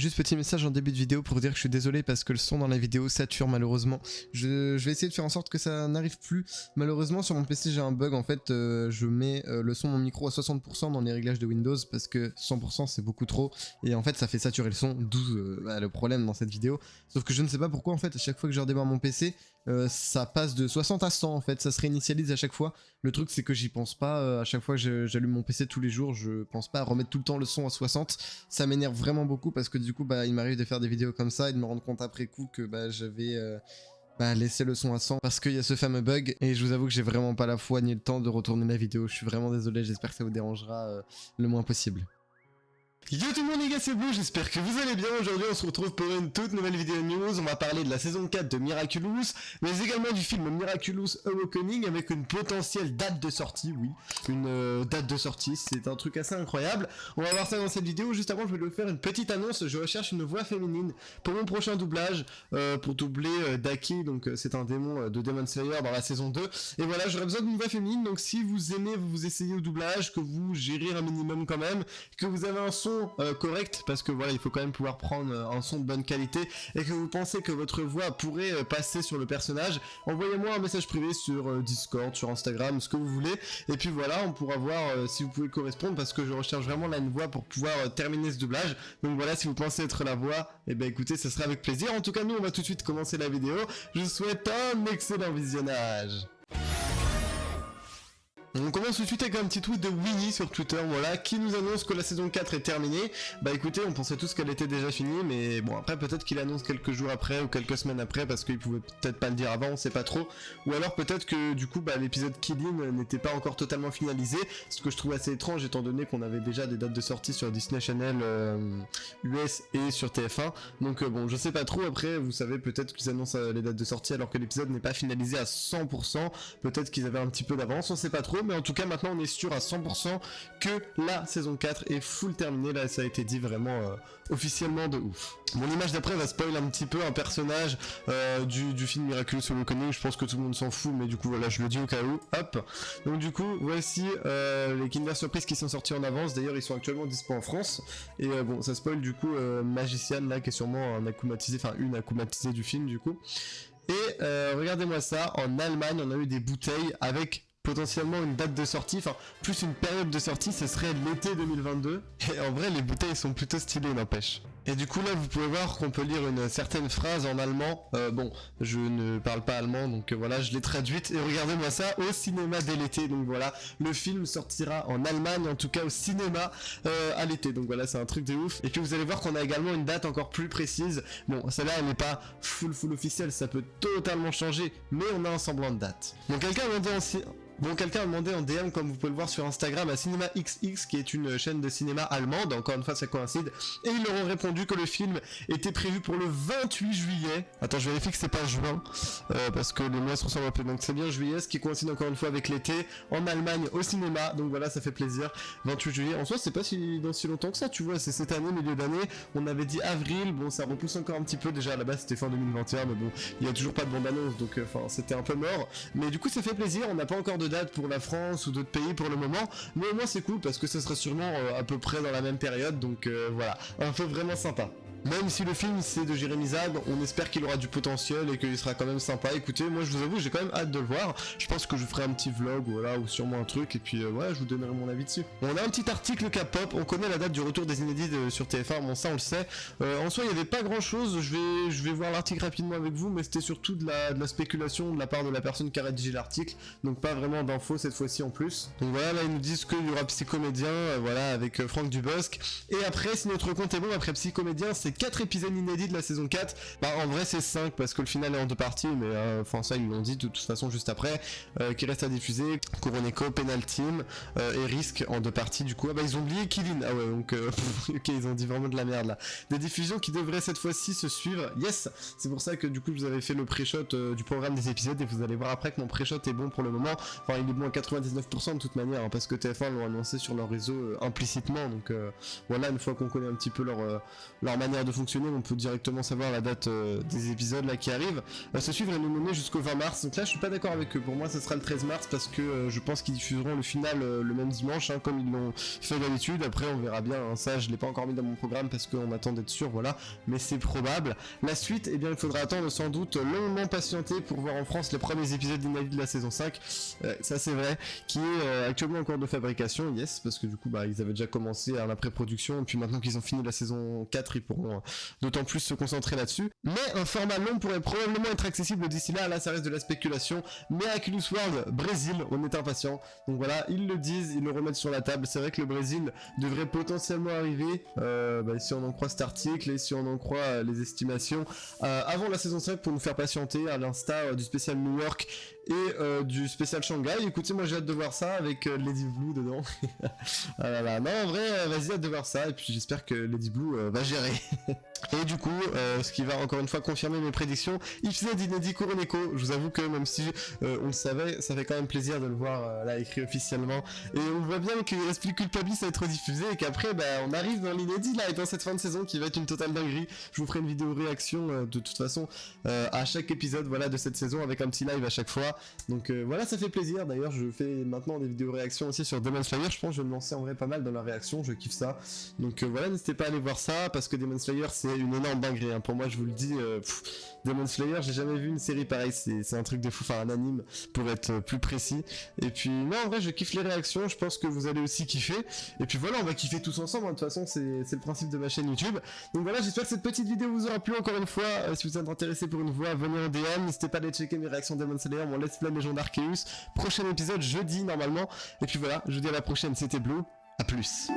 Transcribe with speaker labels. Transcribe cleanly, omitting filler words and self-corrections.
Speaker 1: Juste petit message en début de vidéo pour dire que je suis désolé parce que le son dans la vidéo sature malheureusement. Je vais essayer de faire en sorte que ça n'arrive plus. Malheureusement sur mon PC j'ai un bug en fait, je mets le son de mon micro à 60% dans les réglages de Windows parce que 100% c'est beaucoup trop et en fait ça fait saturer le son, d'où le problème dans cette vidéo. Sauf que je ne sais pas pourquoi en fait à chaque fois que je redémarre mon PC ça passe de 60 à 100 en fait, ça se réinitialise à chaque fois. Le truc c'est que j'y pense pas, à chaque fois que j'allume mon PC tous les jours, je pense pas à remettre tout le temps le son à 60. Ça m'énerve vraiment beaucoup parce que du coup bah il m'arrive de faire des vidéos comme ça et de me rendre compte après coup que bah j'avais laissé le son à 100 parce qu'il y a ce fameux bug et je vous avoue que j'ai vraiment pas la foi ni le temps de retourner la vidéo. Je suis vraiment désolé, j'espère que ça vous dérangera le moins possible. Yo tout le monde les gars, c'est Blue, j'espère que vous allez bien. Aujourd'hui on se retrouve pour une toute nouvelle vidéo news. On va parler de la saison 4 de Miraculous, mais également du film Miraculous Awakening avec une potentielle date de sortie, oui, une date de sortie, c'est un truc assez incroyable. On va voir ça dans cette vidéo. Juste avant je vais vous faire une petite annonce, je recherche une voix féminine pour mon prochain doublage, pour doubler Daki, donc c'est un démon de Demon Slayer dans la saison 2. Et voilà, j'aurais besoin d'une voix féminine, donc si vous aimez, vous essayez au doublage, que vous gérez un minimum quand même, que vous avez un son correct, parce que voilà il faut quand même pouvoir prendre un son de bonne qualité et que vous pensez que votre voix pourrait passer sur le personnage, envoyez-moi un message privé sur Discord, sur Instagram, ce que vous voulez, et puis voilà on pourra voir si vous pouvez correspondre, parce que je recherche vraiment là une voix pour pouvoir terminer ce doublage. Donc voilà, si vous pensez être la voix, et ben écoutez, ça sera avec plaisir. En tout cas nous on va tout de suite commencer la vidéo. Je vous souhaite un excellent visionnage. On commence tout de suite avec un petit tweet de Winnie sur Twitter, voilà, qui nous annonce que la saison 4 est terminée. Bah écoutez, on pensait tous qu'elle était déjà finie, mais bon après peut-être qu'il annonce quelques jours après ou quelques semaines après parce qu'il pouvait peut-être pas le dire avant, on sait pas trop. Ou alors peut-être que du coup bah, l'épisode Kill n'était pas encore totalement finalisé, ce que je trouve assez étrange étant donné qu'on avait déjà des dates de sortie sur Disney Channel US et sur TF1. Donc bon, je sais pas trop, après vous savez peut-être qu'ils annoncent les dates de sortie alors que l'épisode n'est pas finalisé à 100%, peut-être qu'ils avaient un petit peu d'avance, on sait pas trop. Mais en tout cas maintenant on est sûr à 100% que la saison 4 est full terminée, là ça a été dit vraiment officiellement de ouf. Bon, l'image d'après va spoil un petit peu un personnage du film Miraculous Awakening, je pense que tout le monde s'en fout, mais du coup voilà je le dis au cas où, hop. Donc du coup voici les Kinder Surprise qui sont sortis en avance, d'ailleurs ils sont actuellement dispo en France, et bon ça spoil du coup Magician là qui est sûrement un akumatisé, enfin une akumatisée du film du coup. Et regardez-moi ça, en Allemagne on a eu des bouteilles avec potentiellement une date de sortie, enfin plus une période de sortie, ce serait l'été 2022, et en vrai les bouteilles sont plutôt stylées n'empêche. Et du coup là vous pouvez voir qu'on peut lire une certaine phrase en allemand, bon je ne parle pas allemand donc voilà je l'ai traduite, et regardez-moi ça, au cinéma dès l'été, donc voilà le film sortira en Allemagne, en tout cas au cinéma à l'été, donc voilà c'est un truc de ouf. Et puis vous allez voir qu'on a également une date encore plus précise, bon celle-là elle n'est pas full officielle, ça peut totalement changer, mais on a un semblant de date. Donc quelqu'un m'a demandé en DM, comme vous pouvez le voir sur Instagram, à Cinema XX, qui est une chaîne de cinéma allemande, encore une fois ça coïncide, et ils leur ont répondu que le film était prévu pour le 28 juillet. Attends, je vérifie que c'est pas juin, parce que les mois se ressemblent un peu, donc c'est bien juillet, ce qui coïncide encore une fois avec l'été, en Allemagne, au cinéma, donc voilà, ça fait plaisir. 28 juillet, en soi c'est pas dans si longtemps que ça, tu vois, c'est cette année, milieu d'année, on avait dit avril, bon ça repousse encore un petit peu, déjà à la base c'était fin 2021, mais bon, il y a toujours pas de bande-annonce, donc enfin c'était un peu mort, mais du coup ça fait plaisir, on n'a pas encore de date pour la France ou d'autres pays pour le moment, mais au moins c'est cool parce que ça sera sûrement à peu près dans la même période, donc voilà, un peu vraiment sympa. Même si le film c'est de Jérémy Zag, on espère qu'il aura du potentiel et qu'il sera quand même sympa. Écoutez, moi je vous avoue j'ai quand même hâte de le voir. Je pense que je ferai un petit vlog voilà, ou sûrement un truc, et puis ouais je vous donnerai mon avis dessus. Bon, on a un petit article K-pop, on connaît la date du retour des inédits sur TF1, bon ça on le sait. En soi il n'y avait pas grand chose, je vais voir l'article rapidement avec vous, mais c'était surtout de la spéculation de la part de la personne qui a rédigé l'article, donc pas vraiment d'infos cette fois-ci en plus. Donc voilà, là ils nous disent qu'il y aura Psychomédien, voilà, avec Franck Dubosc. Et après, si notre compte est bon, après Psychomédien, c'est 4 épisodes inédits de la saison 4. Bah en vrai c'est 5 parce que le final est en 2 parties, mais enfin ça ils l'ont dit de toute façon juste après, qui reste à diffuser, Kuroneko, Penalteam et Risk en 2 parties du coup. Ah bah ils ont oublié Killin, ah ouais donc ok ils ont dit vraiment de la merde là. Des diffusions qui devraient cette fois-ci se suivre, yes. C'est pour ça que du coup vous avez fait le pré-shot du programme des épisodes, et vous allez voir après que mon pré-shot est bon pour le moment, enfin il est bon à 99% de toute manière, hein, parce que TF1 l'ont annoncé sur leur réseau implicitement, donc voilà, une fois qu'on connaît un petit peu leur manière l'air de fonctionner, on peut directement savoir la date des épisodes là qui arrivent. Ce suivre est nommé jusqu'au 20 mars, donc là je suis pas d'accord avec eux, pour moi ça sera le 13 mars parce que je pense qu'ils diffuseront le final le même dimanche, hein, comme ils l'ont fait d'habitude. Après on verra bien, hein, ça je l'ai pas encore mis dans mon programme parce qu'on attend d'être sûr, voilà, mais c'est probable. La suite, eh bien il faudra attendre sans doute longuement patienter pour voir en France les premiers épisodes d'Inavi de la saison 5, ça c'est vrai, qui est actuellement en cours de fabrication, yes, parce que du coup bah ils avaient déjà commencé à la pré-production, et puis maintenant qu'ils ont fini la saison 4, ils pourront d'autant plus se concentrer là-dessus. Mais un format long pourrait probablement être accessible d'ici là ça reste de la spéculation, Miraculous World, Brésil, on est impatient. Donc voilà, ils le disent, ils le remettent sur la table, c'est vrai que le Brésil devrait potentiellement arriver, si on en croit cet article, et si on en croit les estimations, avant la saison 5 pour nous faire patienter, à l'instar du spécial New York et du spécial Shanghai. Écoutez, moi j'ai hâte de voir ça avec Lady Blue dedans. Ah là là. Non, en vrai, vas-y, hâte de voir ça, et puis j'espère que Lady Blue va gérer. Et du coup, ce qui va encore une fois confirmer mes prédictions, Ifsed Inedi Kuroneko. Je vous avoue que même si on le savait, ça fait quand même plaisir de le voir là écrit officiellement. Et on voit bien qu'il reste plus que Culpabilis à être diffusé, et qu'après on arrive dans l'inédit là, et dans cette fin de saison qui va être une totale dinguerie. Je vous ferai une vidéo réaction de toute façon à chaque épisode, voilà, de cette saison, avec un petit live à chaque fois. Donc voilà, ça fait plaisir. D'ailleurs je fais maintenant des vidéos réactions aussi sur Demon Slayer, je pense que je vais me lancer en vrai pas mal dans la réaction, je kiffe ça. Donc voilà, n'hésitez pas à aller voir ça, parce que Demon Slayer c'est une énorme dinguerie, hein. Pour moi je vous le dis, Demon Slayer, j'ai jamais vu une série pareille, c'est un truc de fou, enfin un anime pour être plus précis. Et puis non, en vrai je kiffe les réactions, je pense que vous allez aussi kiffer. Et puis voilà, on va kiffer tous ensemble, hein. De toute façon c'est le principe de ma chaîne YouTube. Donc voilà, j'espère que cette petite vidéo vous aura plu encore une fois. Si vous êtes intéressé pour une voix, venez en DM, n'hésitez pas à aller checker mes réactions Demon Slayer, mon let's play Légion d'Arceus, prochain épisode jeudi normalement. Et puis voilà, je vous dis à la prochaine, c'était Blue, à plus.